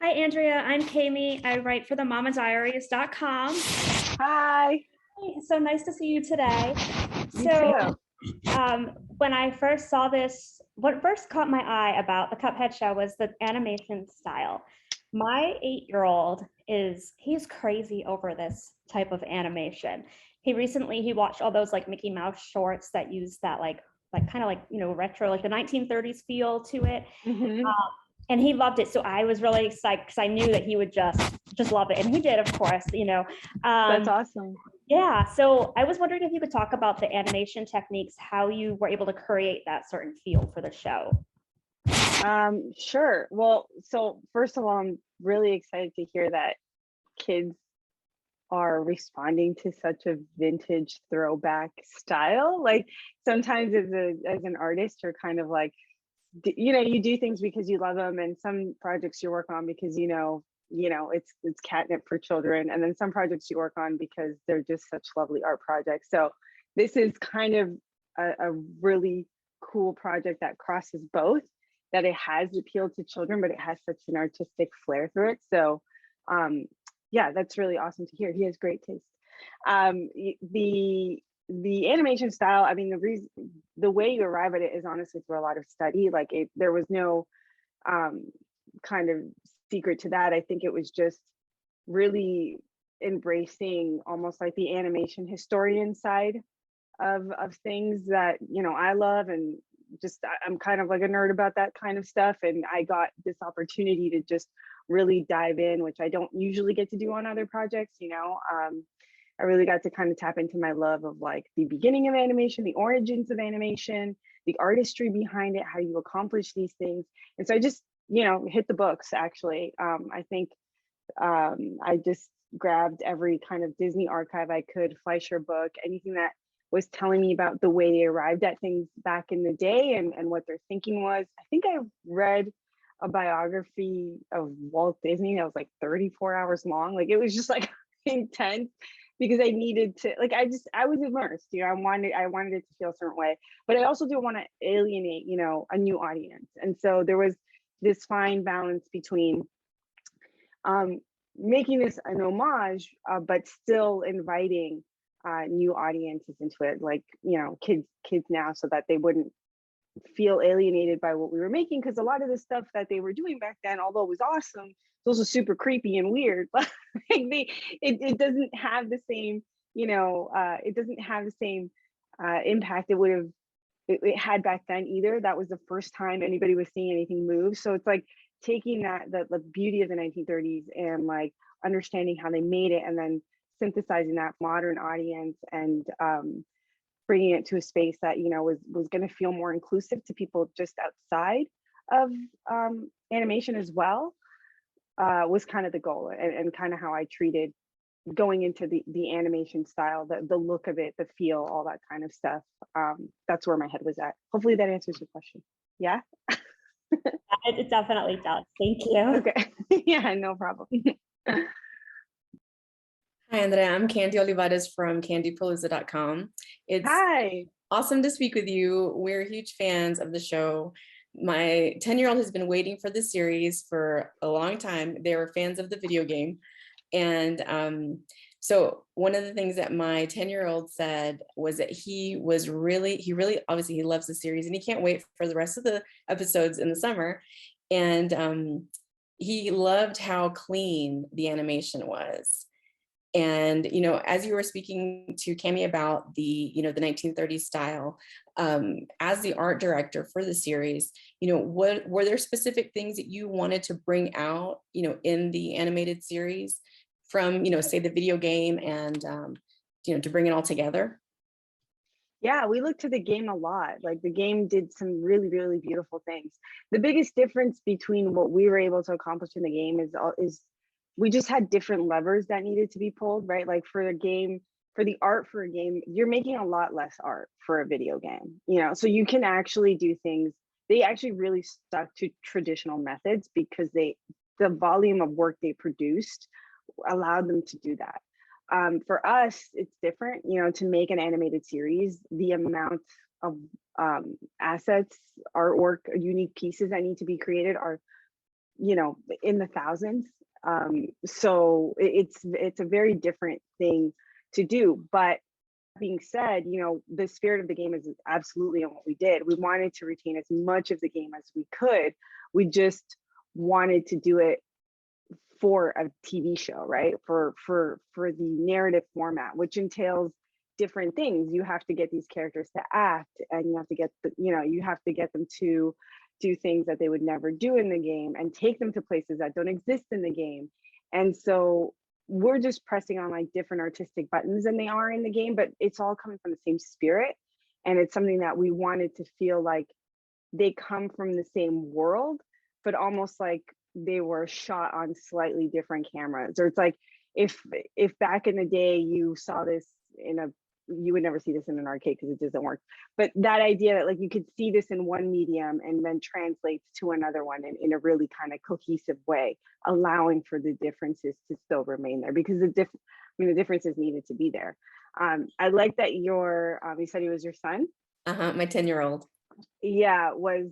Hi, Andrea. I'm Kami. I write for the mamadiaries.com. Hi, Hey, so nice to see you today. you So, too. when I first saw this, what first caught my eye about the Cuphead show was the animation style. My 8-year-old he's crazy over this type of animation. He watched all those like Mickey Mouse shorts that use that like kind of like, retro, like the 1930s feel to it. Hmm. And he loved it. So I was really excited because I knew that he would just love it, and he did, of course. That's Um, awesome. yeah. So I was wondering if you could talk about the animation techniques, how you were able to create that certain feel for the show. Sure. Well, so first of all, I'm really excited to hear that kids are responding to such a vintage throwback style. Like sometimes as an artist, you're kind of like, you do things because you love them, and some projects you work on because it's catnip for children, and then some projects you work on because they're just such lovely art projects. So this is kind of a really cool project that crosses both, that it has appeal to children but it has such an artistic flair through it. So um yeah, that's really awesome to hear. He has great taste. The animation style, I mean, the way you arrive at it is honestly through a lot of study. There was no um, kind of secret to that. I think it was just really embracing almost like the animation historian side of things that I love, and I'm kind of like a nerd about that kind of stuff, and I got this opportunity to just really dive in, which I don't usually get to do on other projects. I really got to kind of tap into my love of like the beginning of animation, the origins of animation, the artistry behind it, how you accomplish these things. And so I just, hit the books actually. I think I just grabbed every kind of Disney archive I could, Fleischer book, anything that was telling me about the way they arrived at things back in the day, and what their thinking was. I think I read a biography of Walt Disney that was like 34 hours long. Like it was just like intense, because I needed to, like, I was immersed, I wanted it to feel a certain way, but I also didn't want to alienate, a new audience. And so there was this fine balance between um, making this an homage, but still inviting new audiences into it, like kids now, so that they wouldn't feel alienated by what we were making, because a lot of the stuff that they were doing back then, although it was awesome, it's also super creepy and weird. Like it doesn't have the same, it doesn't have the same impact it had back then either. That was the first time anybody was seeing anything move. So it's like taking the beauty of the 1930s and like understanding how they made it, and then synthesizing that modern audience, and bringing it to a space that was going to feel more inclusive to people just outside of animation as well, was kind of the goal, and kind of how I treated going into the animation style, the look of it, the feel, all that kind of stuff. That's where my head was at. Hopefully that answers your question. Yeah. It definitely does. Thank you. Okay. Yeah, no problem. Hi, Andrea. I'm Candy Olivares from candypalooza.com. It's Hi. awesome to speak with you. We're huge fans of the show. My 10-year-old has been waiting for the series for a long time. They were fans of the video game. And so one of the things that my 10-year-old said was that he really, obviously he loves the series and he can't wait for the rest of the episodes in the summer. And he loved how clean the animation was. And, as you were speaking to Cami about the 1930s style, as the art director for the series, what were there specific things that you wanted to bring out, in the animated series from, say the video game, and, to bring it all together? Yeah, we looked to the game a lot. Like the game did some really, really beautiful things. The biggest difference between what we were able to accomplish in the game is we just had different levers that needed to be pulled, right? Like for a game, for the art for a game, you're making a lot less art for a video game, so you can actually do things. They actually really stuck to traditional methods because the volume of work they produced allowed them to do that. For us, it's different, to make an animated series, the amount of assets, artwork, unique pieces that need to be created are in the thousands. So it's a very different thing to do. But being said, the spirit of the game is absolutely on what we did. We wanted to retain as much of the game as we could. We just wanted to do it for a TV show, right? For the narrative format, which entails different things. You have to get these characters to act, and you have to get them to do things that they would never do in the game, and take them to places that don't exist in the game. And so we're just pressing on like different artistic buttons than they are in the game, but it's all coming from the same spirit. And it's something that we wanted to feel like they come from the same world, but almost like they were shot on slightly different cameras. Or it's like if back in the day you saw this you would never see this in an arcade because it doesn't work. But that idea that like you could see this in one medium and then translates to another one in a really kind of cohesive way, allowing for the differences to still remain there, because the differences needed to be there. I like that you said he was your son. My 10-year-old. Yeah, was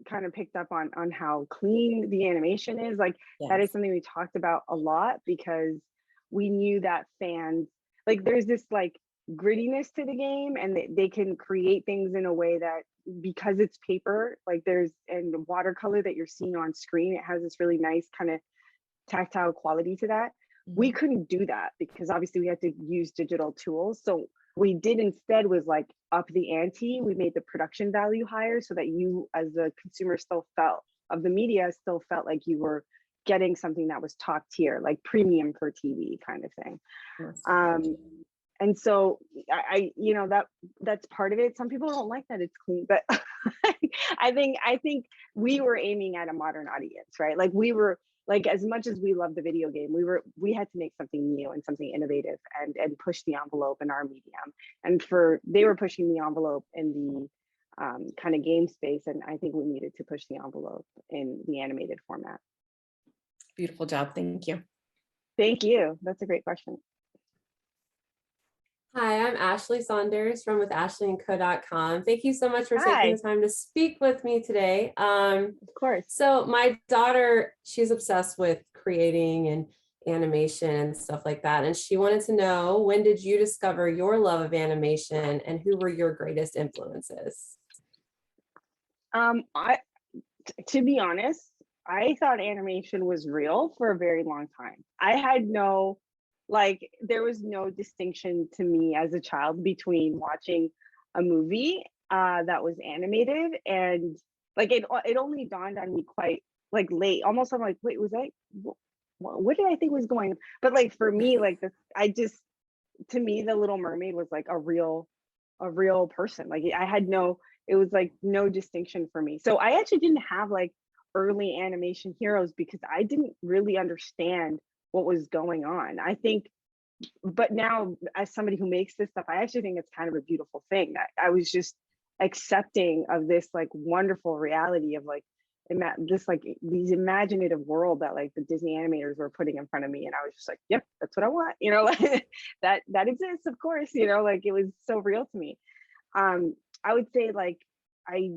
kind of picked up on how clean the animation is. Like Yes. That is something we talked about a lot, because we knew that fans, like there's this like grittiness to the game, and they can create things in a way that, because it's paper, like and watercolor that you're seeing on screen, it has this really nice kind of tactile quality to that. We couldn't do that because obviously we had to use digital tools. So we did instead was like up the ante. We made the production value higher so that you as a consumer still felt like you were getting something that was top tier, like premium for TV kind of thing. Yes. And so that's part of it. Some people don't like that it's clean, but I think we were aiming at a modern audience, right? Like we were like, as much as we love the video game, we had to make something new and something innovative and push the envelope in our medium. And they were pushing the envelope in the kind of game space, and I think we needed to push the envelope in the animated format. Beautiful job. Thank you. Thank you. That's a great question. Hi, I'm Ashley Saunders from withashleyandco.com. Thank you so much for Hi. taking the time to speak with me today. Of course. So my daughter, she's obsessed with creating and animation and stuff like that. And she wanted to know, when did you discover your love of animation, and who were your greatest influences? To be honest, I thought animation was real for a very long time. I had there was no distinction to me as a child between watching a movie that was animated, and like it only dawned on me quite like late, almost. I'm like, wait, what did I think was going on? But like for me, like to me, the Little Mermaid was like a real person. Like it was like no distinction for me. So I actually didn't have like early animation heroes because I didn't really understand what was going on. I think, but now as somebody who makes this stuff, I actually think it's kind of a beautiful thing that I was just accepting of this like wonderful reality of like these imaginative world that like the Disney animators were putting in front of me, and I was just like, yep, that's what I want, like that exists, of course, like it was so real to me. I would say like I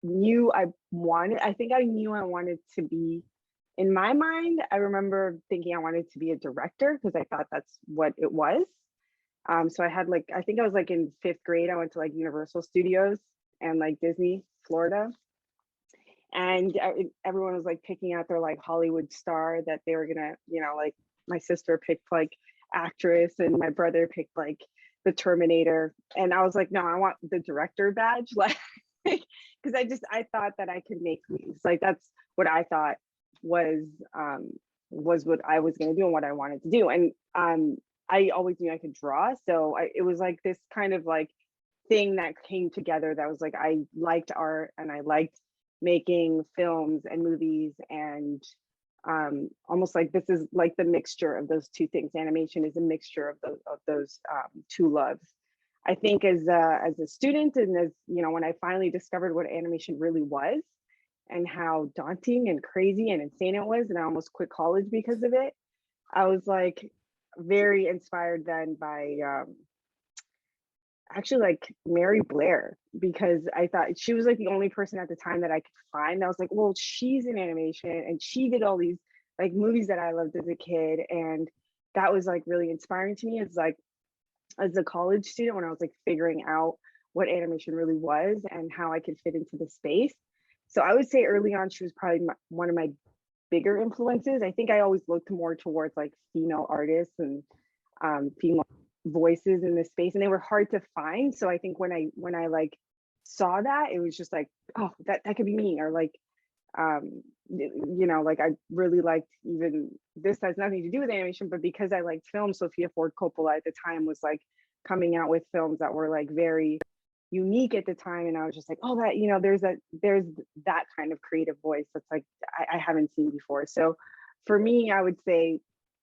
knew I wanted to be, in my mind, I remember thinking I wanted to be a director because I thought that's what it was. So I had I think I was like in 5th grade, I went to like Universal Studios and like Disney, Florida. And everyone was like picking out their like Hollywood star that they were gonna, like my sister picked like actress and my brother picked like the Terminator. And I was like, no, I want the director badge. Like, because I thought that I could make movies. Like that's what I thought was what I was going to do and what I wanted to do. And I always knew I could draw. So it was like this kind of like thing that came together that was like, I liked art and I liked making films and movies, and almost like this is like the mixture of those two things. Animation is a mixture of those two loves. I think as a student, and as when I finally discovered what animation really was and how daunting and crazy and insane it was, and I almost quit college because of it, I was like very inspired then by actually like Mary Blair, because I thought she was like the only person at the time that I could find that was like, well, she's in animation and she did all these like movies that I loved as a kid. And that was like really inspiring to me as like as a college student when I was like figuring out what animation really was and how I could fit into the space. So I would say early on, she was probably one of my bigger influences. I think I always looked more towards like female artists and female voices in this space, and they were hard to find. So I think when I like saw that, it was just like, oh, that could be me, or like you know, like I really liked, even this has nothing to do with animation, but because I liked film, Sophia Ford Coppola at the time was like coming out with films that were like very unique at the time, and I was just like, oh, that, you know, there's that kind of creative voice that's like I haven't seen before. So for me, I would say,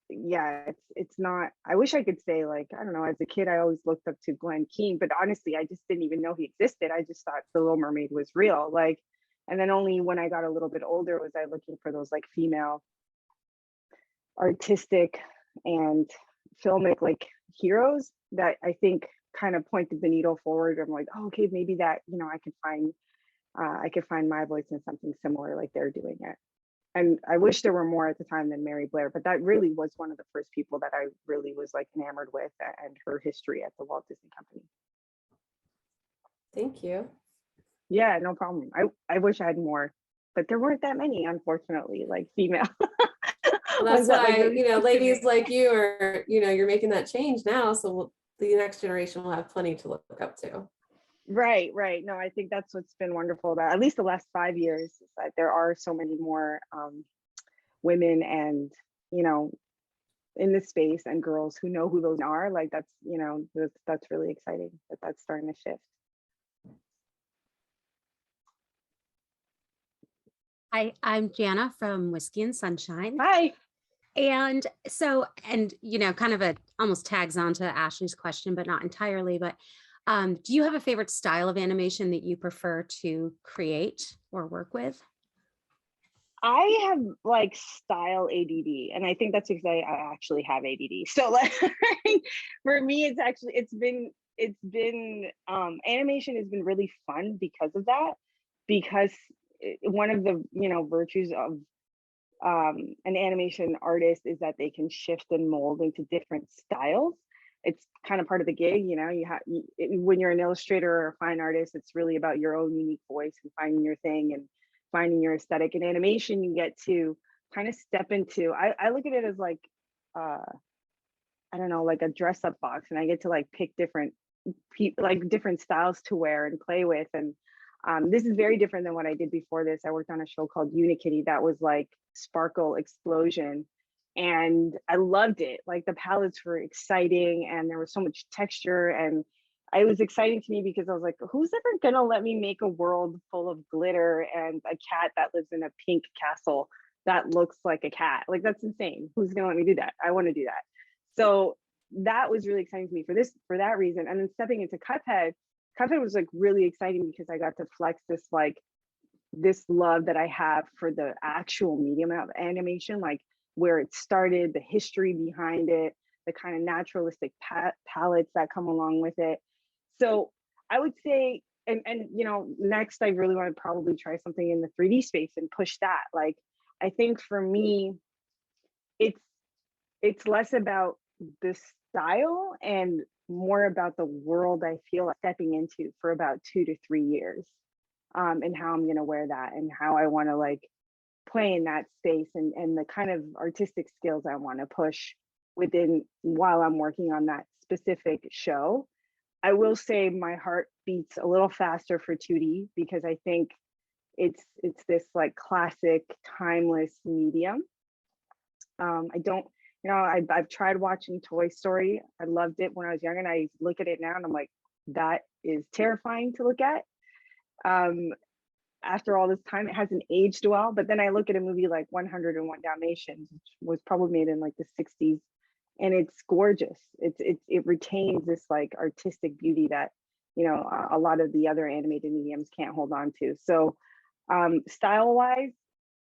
yeah, it's not, I wish I could say like, I don't know, as a kid I always looked up to Glenn Keane, but honestly I just didn't even know he existed. I just thought The Little Mermaid was real, like, and then only when I got a little bit older was I looking for those like female artistic and filmic like heroes that I think kind of pointed the needle forward. I'm like, oh, okay, maybe that, you know, I could find my voice in something similar like they're doing it. And I wish there were more at the time than Mary Blair, but that really was one of the first people that I really was like enamored with, and her history at the Walt Disney Company. Thank you. Yeah, no problem. I wish I had more, but there weren't that many, unfortunately, like female. Well, that's ones that, like, why, really you know, spoke to ladies me. like you are, you know, you're making that change now. So the next generation will have plenty to look up to. Right. No, I think that's what's been wonderful about at least the last 5 years, is that there are so many more women and, you know, in this space, and girls who know who those are. Like that's, you know, that's really exciting that that's starting to shift. Hi, I'm Jana from Whiskey and Sunshine. Hi. And so, and you know, kind of a almost tags on to Ashley's question, but not entirely. But do you have a favorite style of animation that you prefer to create or work with? I have like style ADD, and I think that's because I actually have ADD. So like for me, it's been animation has been really fun because of that, because one of the, you know, virtues of an animation artist is that they can shift and mold into different styles. It's kind of part of the gig, you know. When you're an illustrator or a fine artist, it's really about your own unique voice and finding your thing and finding your aesthetic. In animation, you get to kind of step into, I look at it as like I don't know, like a dress up box, and I get to like pick different like different styles to wear and play with. And this is very different than what I did before this. I worked on a show called Unikitty that was like sparkle explosion, and I loved it. Like the palettes were exciting and there was so much texture, and it was exciting to me because I was like, who's ever gonna let me make a world full of glitter and a cat that lives in a pink castle that looks like a cat? Like that's insane. Who's gonna let me do that? I want to do that. So that was really exciting to me for that reason. And then stepping into Cuphead was like really exciting because I got to flex this love that I have for the actual medium of animation, like where it started, the history behind it, the kind of naturalistic palettes that come along with it. So I would say, and you know, next I really want to probably try something in the 3D space and push that. Like I think for me, it's less about the style and more about the world I feel like stepping into for about 2 to 3 years, and how I'm going to wear that and how I want to like play in that space, and the kind of artistic skills I want to push within while I'm working on that specific show. I will say my heart beats a little faster for 2D because I think it's this like classic timeless medium. I don't, you know, I've tried watching Toy Story. I loved it when I was young, and I look at it now and I'm like, that is terrifying to look at. After all this time, it hasn't aged well. But then I look at a movie like 101 Dalmatians, which was probably made in like the 60s, and it's gorgeous. It retains this like artistic beauty that, you know, a lot of the other animated mediums can't hold on to. So style wise,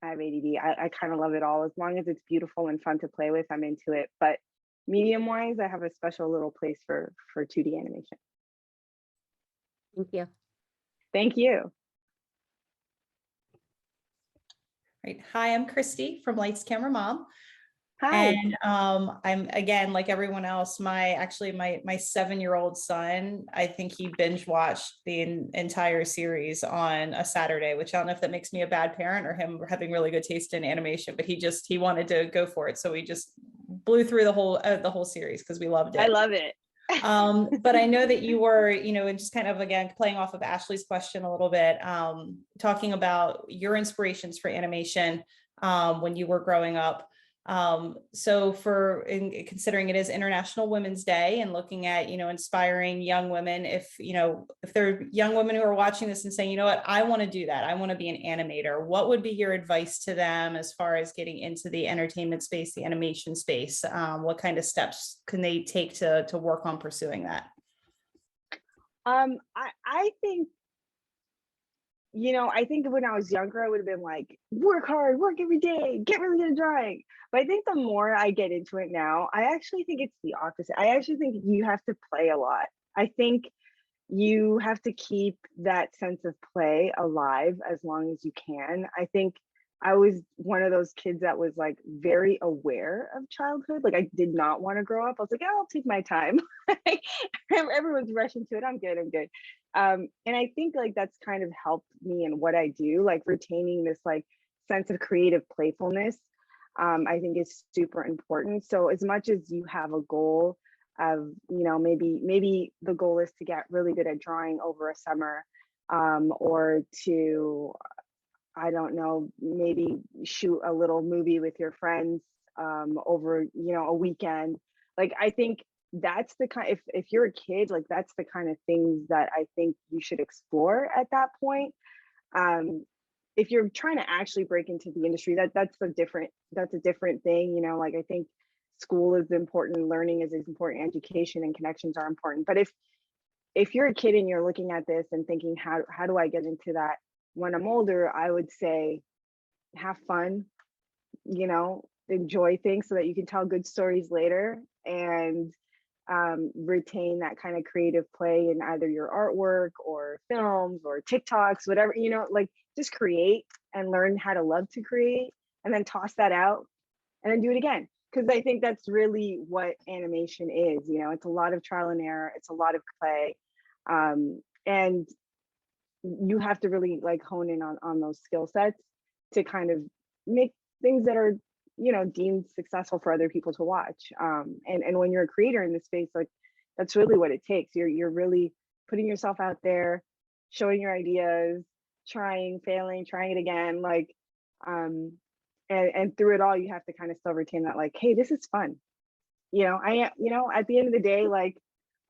I have ADD. I kind of love it all. As long as it's beautiful and fun to play with, I'm into it. But medium wise, I have a special little place for 2D animation. Thank you. Thank you. Right. Hi, I'm Christy from Lights Camera Mom. Hi. And I'm, again, like everyone else, my 7-year-old son, I think he binge watched the entire series on a Saturday, which I don't know if that makes me a bad parent or him having really good taste in animation, but he wanted to go for it. So we just blew through the whole series because we loved it. I love it. But I know that you were, and just kind of, again, playing off of Ashley's question a little bit, talking about your inspirations for animation when you were growing up. So considering it is International Women's Day and looking at, inspiring young women, if there are young women who are watching this and saying, you know what, I want to do that. I want to be an animator. What would be your advice to them as far as getting into the entertainment space, the animation space? What kind of steps can they take to work on pursuing that? I think, I think when I was younger, I would have been like, work hard, work every day, get really good at drawing. But I think the more I get into it now, I actually think it's the opposite. I actually think you have to play a lot. I think you have to keep that sense of play alive as long as you can. I think I was one of those kids that was like very aware of childhood. Like I did not want to grow up. I was like, I'll take my time. Everyone's rushing to it. I'm good. And I think like that's kind of helped me in what I do, like retaining this like sense of creative playfulness. I think is super important. So as much as you have a goal of, maybe the goal is to get really good at drawing over a summer, or to, I don't know, maybe shoot a little movie with your friends over, a weekend. Like, I think that's the kind, if you're a kid, like that's the kind of things that I think you should explore at that point. If you're trying to actually break into the industry, that's a different thing. Like I think school is important, learning is important, education and connections are important. But if you're a kid and you're looking at this and thinking, how do I get into that when I'm older, I would say have fun, enjoy things so that you can tell good stories later, and retain that kind of creative play in either your artwork or films or TikToks, whatever, like just create and learn how to love to create, and then toss that out and then do it again. Because I think that's really what animation is. It's a lot of trial and error. It's a lot of play. And you have to really like hone in on those skill sets to kind of make things that are, deemed successful for other people to watch. And when you're a creator in this space, like that's really what it takes. You're really putting yourself out there, showing your ideas, trying, failing, trying it again. Like, and through it all, you have to kind of still retain that, like, hey, this is fun. At the end of the day, like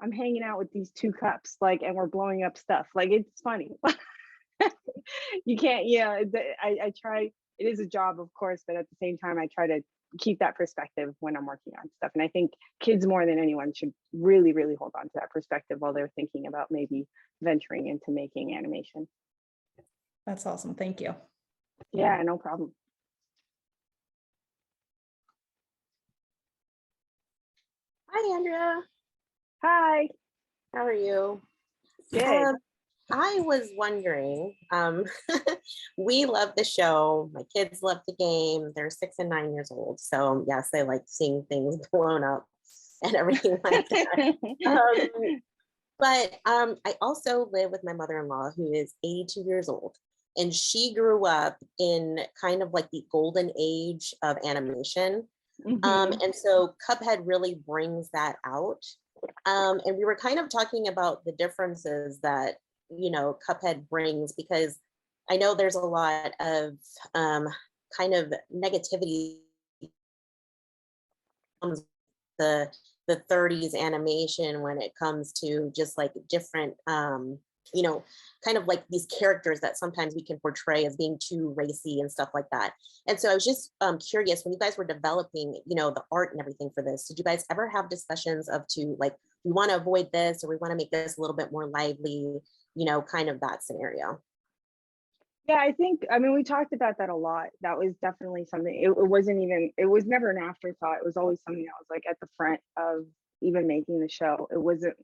I'm hanging out with these 2 cups, like, and we're blowing up stuff. Like, it's funny. You can't, I try, it is a job, of course, but at the same time, I try to keep that perspective when I'm working on stuff. And I think kids more than anyone should really, really hold on to that perspective while they're thinking about maybe venturing into making animation. That's awesome. Thank you. Yeah, no problem. Hi, Andrea. Hi. How are you? Good. I was wondering, we love the show. My kids love the game. They're 6 and 9 years old. So yes, they like seeing things blown up and everything like that. But I also live with my mother-in-law who is 82 years old. And she grew up in kind of like the golden age of animation. And so Cuphead really brings that out. And we were kind of talking about the differences that, Cuphead brings, because I know there's a lot of kind of negativity comes the 30s animation when it comes to just like different kind of like these characters that sometimes we can portray as being too racy and stuff like that. And so I was just curious, when you guys were developing, the art and everything for this, did you guys ever have discussions of we want to avoid this, or we want to make this a little bit more lively, kind of that scenario? Yeah, we talked about that a lot. That was definitely something, it was never an afterthought. It was always something that was like at the front of even making the show. It wasn't,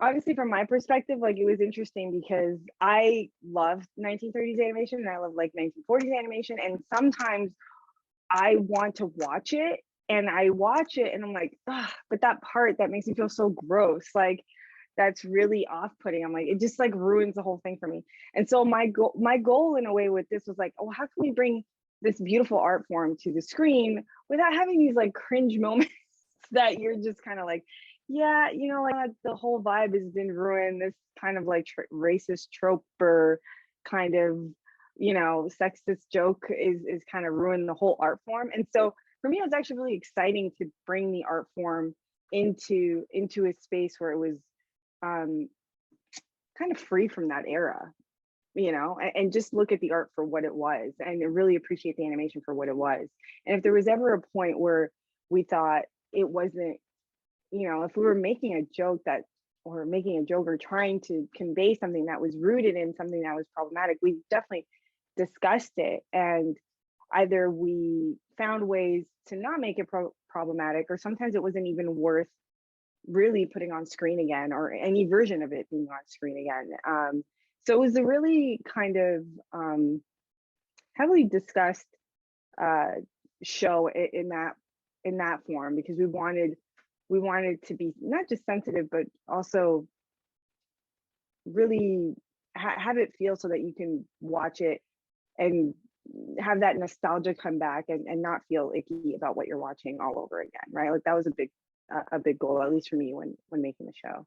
Obviously from my perspective, like it was interesting because I love 1930s animation and I love like 1940s animation. And sometimes I want to watch it and I watch it and I'm like, ah, but that part that makes me feel so gross. Like that's really off-putting. I'm like, it just like ruins the whole thing for me. And so my goal in a way with this was like, oh, how can we bring this beautiful art form to the screen without having these like cringe moments that you're just kind of like, yeah, you know, like the whole vibe has been ruined. This kind of like racist trope or kind of, you know, sexist joke is kind of ruined the whole art form. And so for me, it was actually really exciting to bring the art form into a space where it was um, kind of free from that era, you know, and just look at the art for what it was and really appreciate the animation for what it was. And if there was ever a point where we thought it wasn't, you know, if we were making a joke that or making a joke or trying to convey something that was rooted in something that was problematic, we definitely discussed it, and either we found ways to not make it problematic, or sometimes it wasn't even worth really putting on screen again or any version of it being on screen again. So it was a really kind of heavily discussed show in that form, because we wanted to be not just sensitive but also really have it feel so that you can watch it and have that nostalgia come back and not feel icky about what you're watching all over again, right? Like that was a big goal, at least for me when making the show.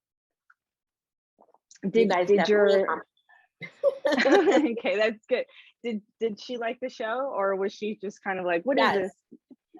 You guys Did definitely your okay, that's good. Did she like the show, or was she just kind of like, what is Yes. this?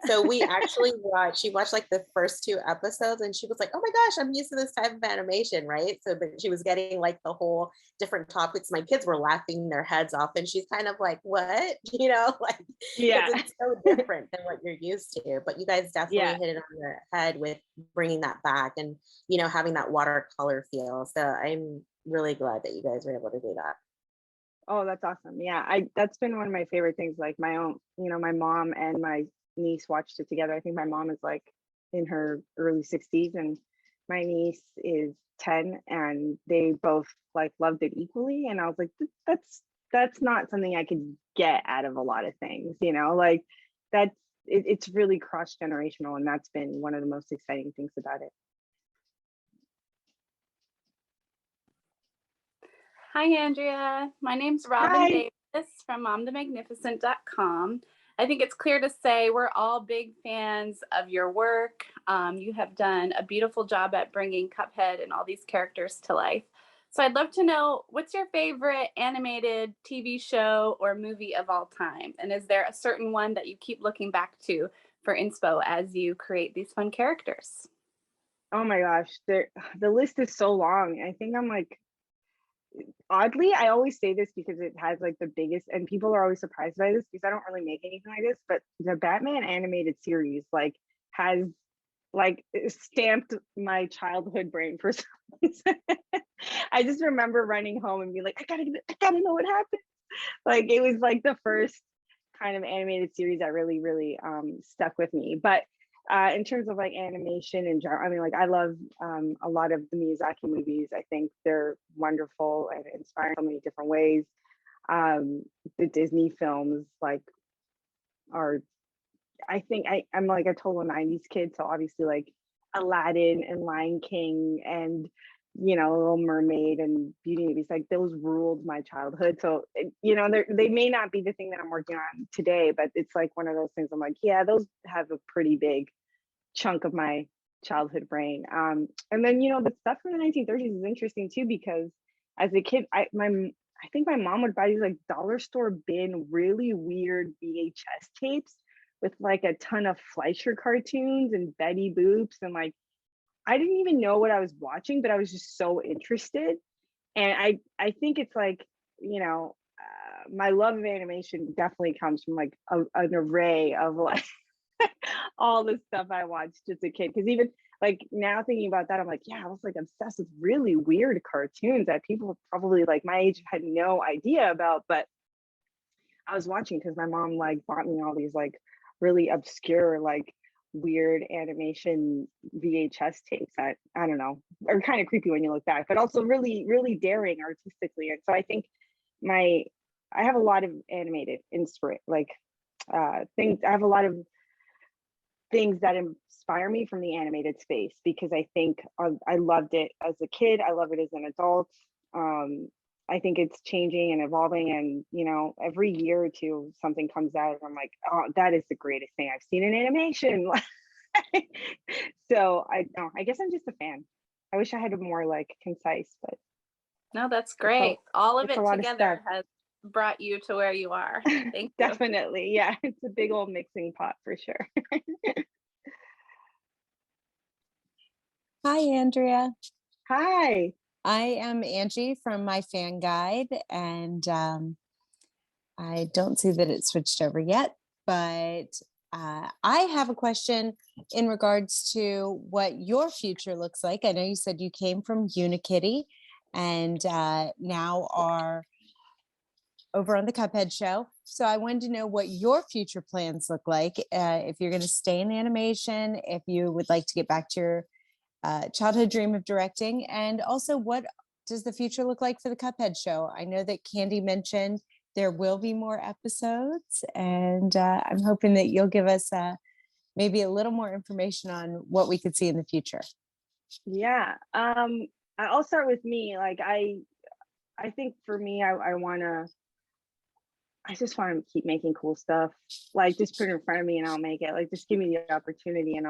So we actually she watched like the first 2 episodes and she was like, oh my gosh, I'm used to this type of animation, right? So, but she was getting like the whole different topics. My kids were laughing their heads off and she's kind of like, what? You know, like, 'cause Yeah. it's so different than what you're used to. But you guys definitely Yeah. hit it on the head with bringing that back and, you know, having that watercolor feel. So I'm really glad that you guys were able to do that. Oh, that's awesome. Yeah, that's been one of my favorite things. Like my own, you know, my mom and my niece watched it together. I think my mom is like in her early 60s and my niece is 10, and they both like loved it equally. And I was like, that's not something I could get out of a lot of things, you know, like that's it's really cross generational, and that's been one of the most exciting things about it. Hi, Andrea. My name's Robin Hi. Davis from momthemagnificent.com. I think it's clear to say we're all big fans of your work. You have done a beautiful job at bringing Cuphead and all these characters to life. So I'd love to know, what's your favorite animated TV show or movie of all time? And is there a certain one that you keep looking back to for inspo as you create these fun characters? Oh my gosh, the list is so long. I think I'm like, oddly, I always say this because it has like the biggest, and people are always surprised by this because I don't really make anything like this, but the Batman animated series like has like stamped my childhood brain for some reason. I just remember running home and being like, I gotta know what happened. Like it was like the first kind of animated series that really stuck with me. But in terms of like animation and genre, I mean, like I love a lot of the Miyazaki movies. I think they're wonderful and inspiring in so many different ways. The Disney films like are, I think I'm like a total 90s kid. So obviously like Aladdin and Lion King and, you know, Little Mermaid and Beauty and the Beast, like those ruled my childhood. So, you know, they may not be the thing that I'm working on today, but it's like one of those things I'm like, yeah, those have a pretty big chunk of my childhood brain. And then, you know, the stuff from the 1930s is interesting too, because as a kid, I think my mom would buy these like dollar store bin, really weird VHS tapes with like a ton of Fleischer cartoons and Betty Boops, and like I didn't even know what I was watching, but I was just so interested. And I think it's like, you know, my love of animation definitely comes from like an array of like all the stuff I watched as a kid. Because even like now thinking about that, I'm like, yeah, I was like obsessed with really weird cartoons that people probably like my age had no idea about, but I was watching because my mom like bought me all these like really obscure like weird animation VHS tapes that, I don't know, are kind of creepy when you look back, but also really, really daring artistically. And so I think I have a lot of animated things. I have a lot of things that inspire me from the animated space, because I think I loved it as a kid. I love it as an adult. I think it's changing and evolving, and every year or two something comes out and I'm like, oh, that is the greatest thing I've seen in animation. So I guess I'm just a fan. I wish I had a more concise, but No, that's great. All of it's it a lot of together stuff. has brought you to where you are. Thank you. Definitely, yeah. It's a big old mixing pot for sure. Hi, Andrea. Hi. I am Angie from My Fan Guide, and I don't see that it switched over yet, but I have a question in regards to what your future looks like. I know you said you came from Unikitty and now are over on the Cuphead Show. So I wanted to know what your future plans look like. If you're going to stay in animation, if you would like to get back to your childhood dream of directing, and also what does the future look like for the Cuphead Show? I know that Candy mentioned there will be more episodes, and I'm hoping that you'll give us maybe a little more information on what we could see in the future. Yeah. I'll start with me. I think for me, I just want to keep making cool stuff. Just put it in front of me and I'll make it. Just give me the opportunity and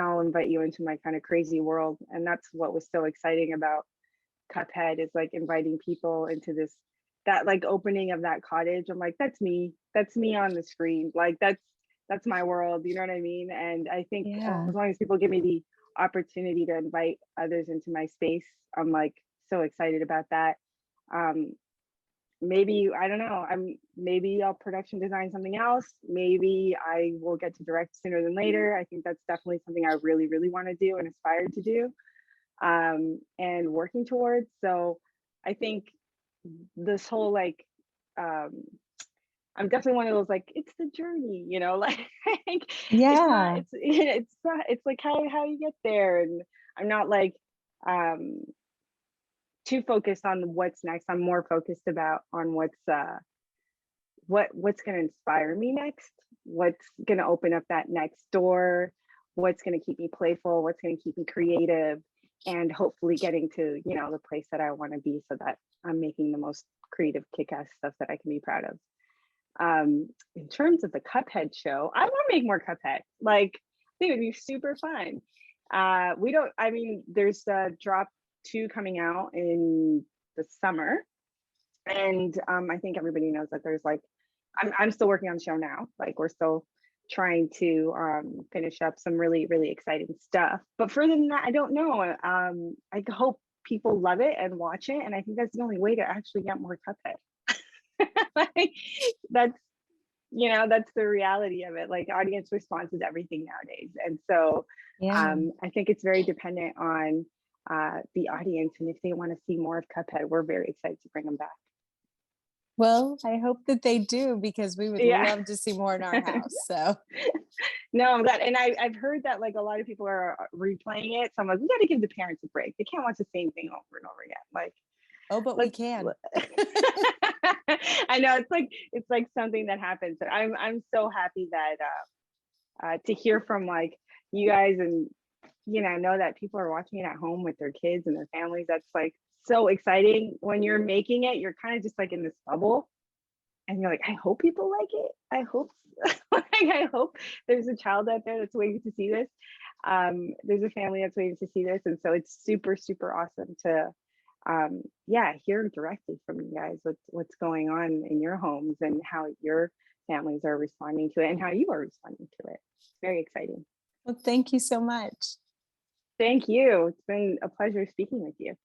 I'll invite you into my kind of crazy world. And that's what was so exciting about Cuphead, is inviting people into that opening of that cottage. I'm like, that's me on the screen. That's my world. You know what I mean? And I think as long as people give me the opportunity to invite others into my space, I'm so excited about that. Maybe, I don't know, maybe I'll production design something else. Maybe I will get to direct sooner than later. I think that's definitely something I really, really want to do and aspire to do, and working towards. So I think this whole I'm definitely one of those it's the journey, Yeah. it's how you get there. And I'm not too focused on what's next. I'm more focused on what's going to inspire me next, what's going to open up that next door, what's going to keep me playful, what's going to keep me creative, and hopefully getting to the place that I want to be, so that I'm making the most creative, kick-ass stuff that I can be proud of. In terms of the Cuphead show, I want to make more Cuphead. I think it would be super fun. There's drop 2 coming out in the summer, and I think everybody knows that there's I'm still working on the show now. We're still trying to finish up some really, really exciting stuff, but further than that, I don't know. I hope people love it and watch it, and I think that's the only way to actually get more Cuphead. That's the reality of it. Audience response is everything nowadays, and so I think it's very dependent on the audience, and if they want to see more of Cuphead, we're very excited to bring them back. Well, I hope that they do, because we would love to see more in our house. So no, I've heard that a lot of people are replaying it. So I'm we got to give the parents a break. They can't watch the same thing over and over again. Oh, but we can. I know it's something that happens, but I'm so happy that to hear from you guys, and know that people are watching it at home with their kids and their families. That's so exciting. When you're making it, you're kind of just in this bubble, and you're I hope people like it. I hope I hope there's a child out there that's waiting to see this. There's a family that's waiting to see this, and so it's super, super awesome to hear directly from you guys what's going on in your homes and how your families are responding to it and how you are responding to it. It's very exciting. Well, thank you so much. Thank you. It's been a pleasure speaking with you.